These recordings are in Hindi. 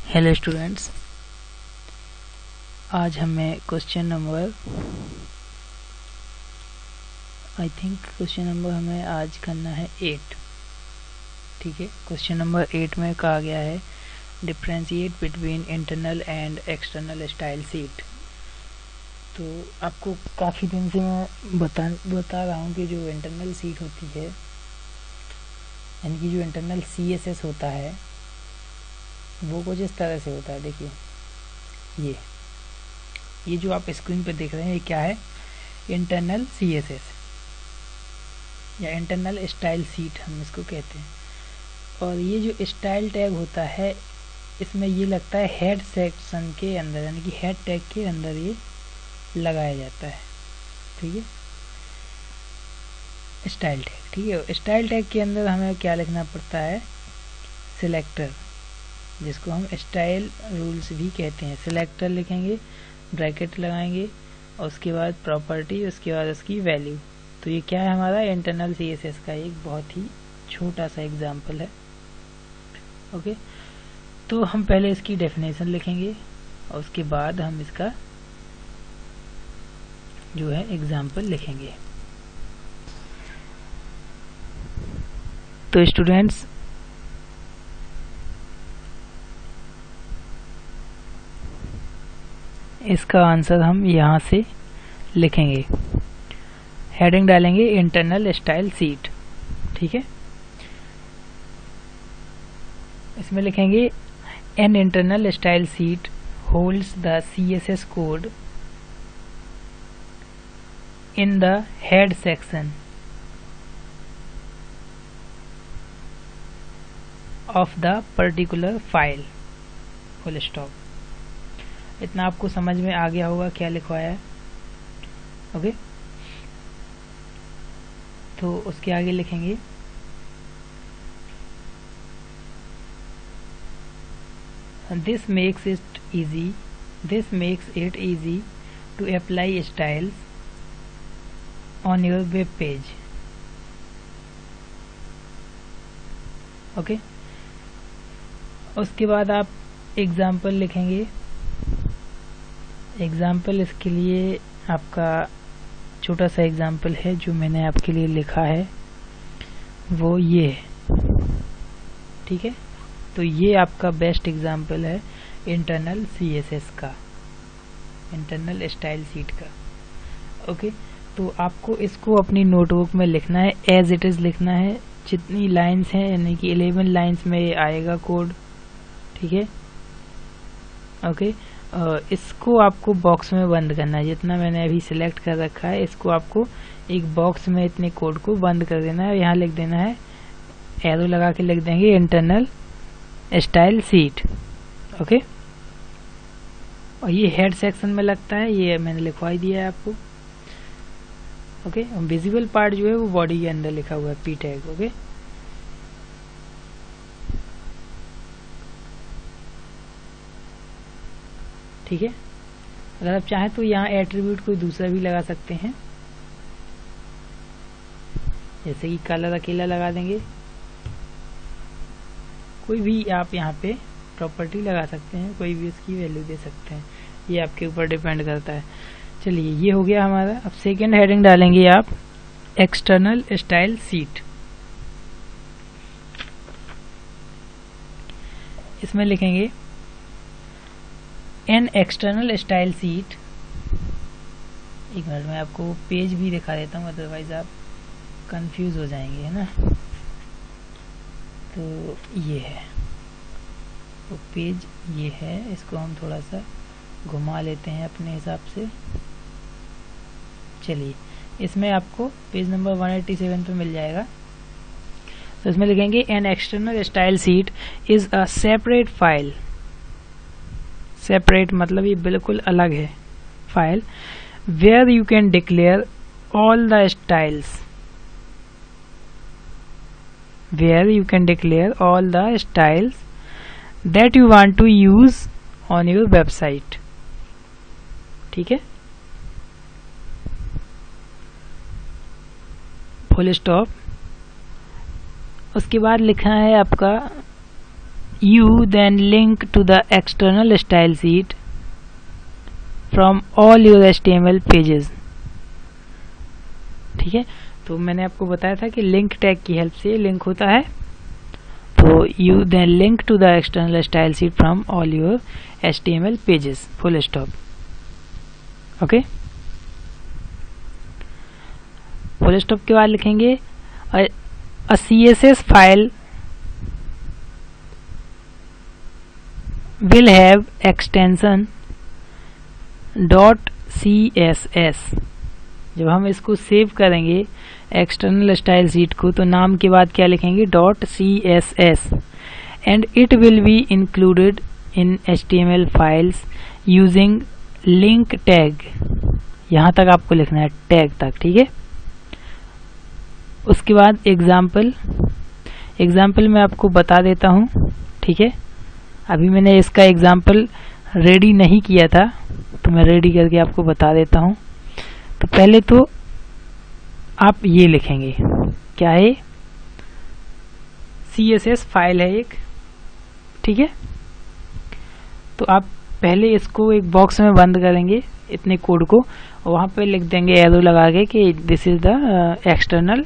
हेलो स्टूडेंट्स, आज हमें क्वेश्चन नंबर हमें आज करना है 8। ठीक है, क्वेश्चन नंबर 8 में कहा गया है differentiate between internal and external style seat. तो आपको काफ़ी दिन से मैं बता रहा हूँ कि जो इंटरनल सीट होती है, यानी कि जो इंटरनल CSS होता है, वो कुछ इस तरह से होता है। देखिए, ये जो आप स्क्रीन पे देख रहे हैं, ये क्या है? इंटरनल CSS या इंटरनल स्टाइल सीट हम इसको कहते हैं। और ये जो स्टाइल टैग होता है, इसमें ये लगता है हेड सेक्शन के अंदर, यानी कि हेड टैग के अंदर ये लगाया जाता है। ठीक है, स्टाइल टैग। ठीक है, स्टाइल टैग के अंदर हमें क्या लिखना पड़ता है? सिलेक्टर, जिसको हम स्टाइल रूल्स भी कहते हैं। सिलेक्टर लिखेंगे, ब्रैकेट लगाएंगे, और उसके बाद प्रॉपर्टी, उसके बाद उसकी वैल्यू। तो ये क्या है? हमारा इंटरनल CSS का एक बहुत ही छोटा सा एग्जाम्पल है। ओके, तो हम पहले इसकी डेफिनेशन लिखेंगे और उसके बाद हम इसका जो है एग्जाम्पल लिखेंगे। तो स्टूडेंट्स, इसका आंसर हम यहाँ से लिखेंगे। हेडिंग डालेंगे इंटरनल स्टाइल सीट। ठीक है, इसमें लिखेंगे an internal style seat holds the CSS code in the head section of the particular file. Full stop. इतना आपको समझ में आ गया होगा क्या लिखवाया है। ओके, तो उसके आगे लिखेंगे this makes it easy to apply styles on your web page. Okay, उसके बाद आप एग्जाम्पल लिखेंगे। एग्जाम्पल इसके लिए आपका छोटा सा एग्जाम्पल है जो मैंने आपके लिए लिखा है, वो ये है। ठीक है, तो ये आपका बेस्ट एग्जाम्पल है इंटरनल CSS का, इंटरनल स्टाइल सीट का। ओके, तो आपको इसको अपनी नोटबुक में लिखना है, एज इट इज़ लिखना है। जितनी लाइंस हैं, यानी कि 11 लाइंस में आएगा कोड। ठीक है, ओके, इसको आपको बॉक्स में बंद करना है। जितना मैंने अभी सिलेक्ट कर रखा है, इसको आपको एक बॉक्स में इतने कोड को बंद कर देना है। यहाँ लिख देना है, एरो लगा के लिख देंगे इंटरनल स्टाइल सीट। ओके, और ये हेड सेक्शन में लगता है, ये मैंने लिखवाई दिया है आपको। ओके, विजिबल पार्ट जो है वो बॉडी के अंदर लिखा हुआ है, P टैग। ओके, ठीक है, अगर आप चाहें तो यहाँ एट्रीब्यूट कोई दूसरा भी लगा सकते हैं, जैसे कि कलर अकेला लगा देंगे। कोई भी आप यहाँ पे प्रॉपर्टी लगा सकते हैं, कोई भी उसकी वैल्यू दे सकते हैं, ये आपके ऊपर डिपेंड करता है। चलिए, ये हो गया हमारा। अब सेकेंड हेडिंग डालेंगे आप एक्सटर्नल स्टाइल सीट। इसमें लिखेंगे एन एक्सटर्नल स्टाइल सीट। एक मिनट में आपको पेज भी दिखा देता हूँ, अदरवाइज आप कंफ्यूज हो जाएंगे, है ना। तो ये है, तो पेज ये है, इसको हम थोड़ा सा घुमा लेते हैं अपने हिसाब से। चलिए, इसमें आपको पेज नंबर 187 पे मिल जाएगा। तो इसमें लिखेंगे an external style sheet is a separate file. Separate मतलब ये बिल्कुल अलग है file, where you can declare all the styles, where you can declare all the styles that you want to use on your website. ठीक है, फुल स्टॉप। उसके बाद लिखना है आपका you then link to the external style sheet from all your HTML pages। ठीक है, तो मैंने आपको बताया था कि लिंक टैग की हेल्प से लिंक होता है। तो you then link to the external style sheet from all your HTML pages, full stop। Okay, full stop के बाद लिखेंगे a CSS file will have extension .css। जब हम इसको सेव करेंगे एक्सटर्नल स्टाइल शीट को, तो नाम के बाद क्या लिखेंगे, .css, and it will be included in HTML files using link tag. यहाँ तक आपको लिखना है, टैग तक, ठीक है। उसके बाद एग्जाम्पल मैं आपको बता देता हूँ, ठीक है। अभी मैंने इसका एग्जाम्पल रेडी नहीं किया था, तो मैं रेडी करके आपको बता देता हूँ। तो पहले तो आप ये लिखेंगे, क्या है, CSS फाइल है एक, ठीक है। तो आप पहले इसको एक बॉक्स में बंद करेंगे, इतने कोड को, और वहाँ पे लिख देंगे एरो लगा के कि this is the external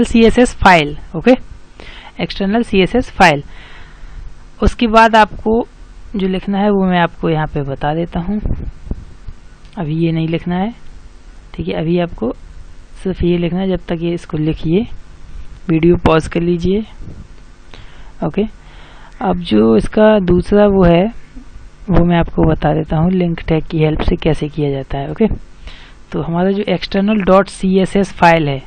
CSS file. Okay, external CSS file. उसके बाद आपको जो लिखना है वो मैं आपको यहाँ पे बता देता हूँ। अभी ये नहीं लिखना है, ठीक है। अभी आपको सिर्फ ये लिखना है, जब तक ये इसको लिखिए, वीडियो पॉज कर लीजिए। ओके, अब जो इसका दूसरा वो है वो मैं आपको बता देता हूँ लिंक टैग की हेल्प से कैसे किया जाता है। ओके, तो हमारा जो एक्सटर्नल .css फाइल है,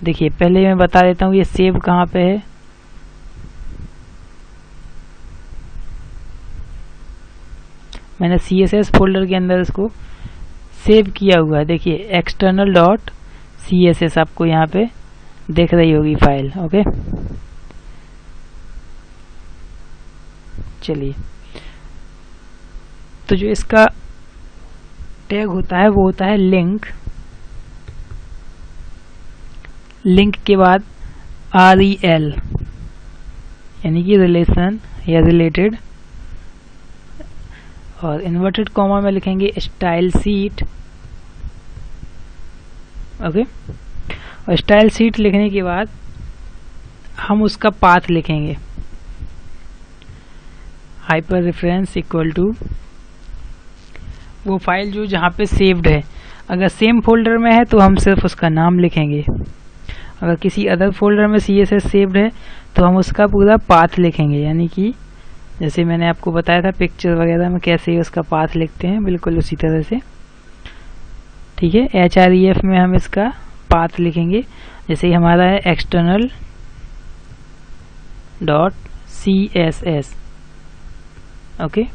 देखिए पहले मैं बता देता हूँ ये सेव कहाँ पे है। मैंने CSS फोल्डर के अंदर इसको सेव किया हुआ है, देखिए एक्सटर्नल .css आपको यहाँ पे देख रही होगी फाइल। ओके, चलिए, तो जो इसका टैग होता है वो होता है लिंक। लिंक के बाद REL यानी कि रिलेशन या रिलेटेड, और इन्वर्टेड कॉमा में लिखेंगे स्टाइल शीट। ओके, और स्टाइल शीट लिखने के बाद हम उसका पाथ लिखेंगे, हाइपर रेफरेंस इक्वल टू वो फाइल जो जहाँ पे सेव्ड है। अगर सेम फोल्डर में है तो हम सिर्फ उसका नाम लिखेंगे, अगर किसी अदर फोल्डर में CSS सेव्ड है तो हम उसका पूरा पाथ लिखेंगे। यानी कि जैसे मैंने आपको बताया था पिक्चर वगैरह में कैसे उसका पाथ लिखते हैं, बिल्कुल उसी तरह से, ठीक है। href में हम इसका पाथ लिखेंगे, जैसे ही हमारा है एक्सटर्नल .css। ओके,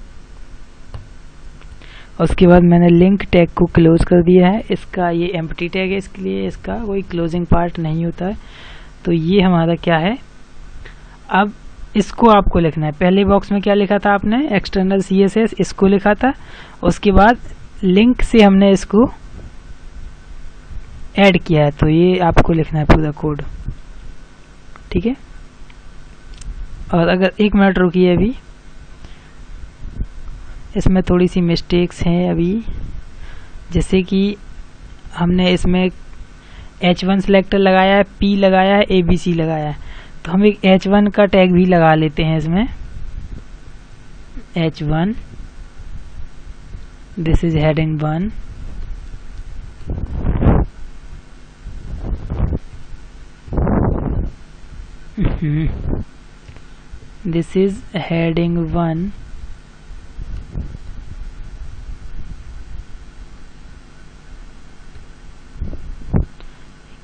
उसके बाद मैंने लिंक टैग को क्लोज कर दिया है। इसका ये एम्प्टी टैग है, इसके लिए इसका कोई क्लोजिंग पार्ट नहीं होता है। तो ये हमारा क्या है, अब इसको आपको लिखना है। पहले बॉक्स में क्या लिखा था आपने, एक्सटर्नल CSS, इसको लिखा था। उसके बाद लिंक से हमने इसको ऐड किया है, तो ये आपको लिखना है पूरा कोड, ठीक है। और अगर 1 मिनट रुकिए, अभी इसमें थोड़ी सी मिस्टेक्स हैं अभी, जैसे कि हमने इसमें H1 सेलेक्टर लगाया है, P लगाया है, ABC लगाया है, तो हम एक H1 का टैग भी लगा लेते हैं इसमें। H1, this is heading 1, this is heading 1,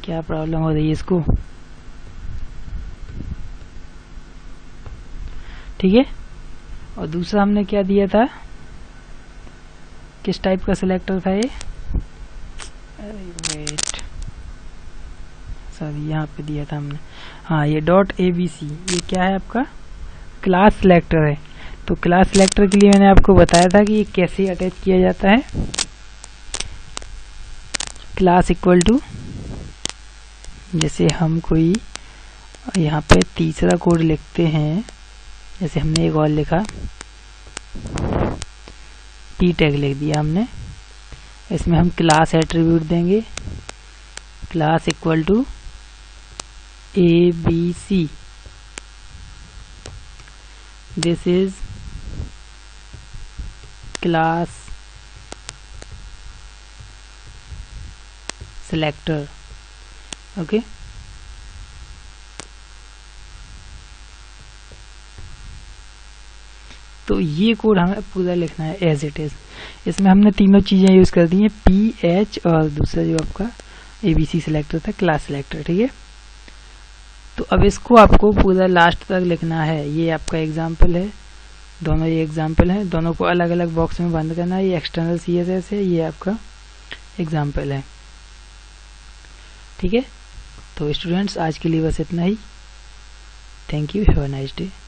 क्या प्रॉब्लम हो रही है इसको, ठीक है। और दूसरा हमने क्या दिया था, किस टाइप का सिलेक्टर था ये, वेट, सॉरी यहाँ पे दिया था हमने, हाँ ये .abc, ये क्या है आपका क्लास सिलेक्टर है। तो क्लास सिलेक्टर के लिए मैंने आपको बताया था कि ये कैसे अटैच किया जाता है। क्लास इक्वल टू, जैसे हम कोई यहाँ पे तीसरा कोड लिखते हैं, जैसे हमने एक और लिखा, p टैग लिख दिया हमने। इसमें हम क्लास एट्रीब्यूट देंगे, class equal to ABC, this is class selector. Okay, तो ये कोड हमें पूरा लिखना है एज इट इज। इसमें हमने तीनों चीजें यूज कर दी हैं, PH और दूसरा जो आपका ABC सिलेक्टर था, क्लास सिलेक्टर। ठीक है, तो अब इसको आपको पूरा लास्ट तक लिखना है। ये आपका एग्जाम्पल है, दोनों ये एग्जाम्पल है, दोनों को अलग अलग बॉक्स में बंद करना है। ये एक्सटर्नल CSS है, ये आपका एग्जाम्पल है। ठीक है, तो स्टूडेंट्स आज के लिए बस इतना ही। Thank you, have a nice day.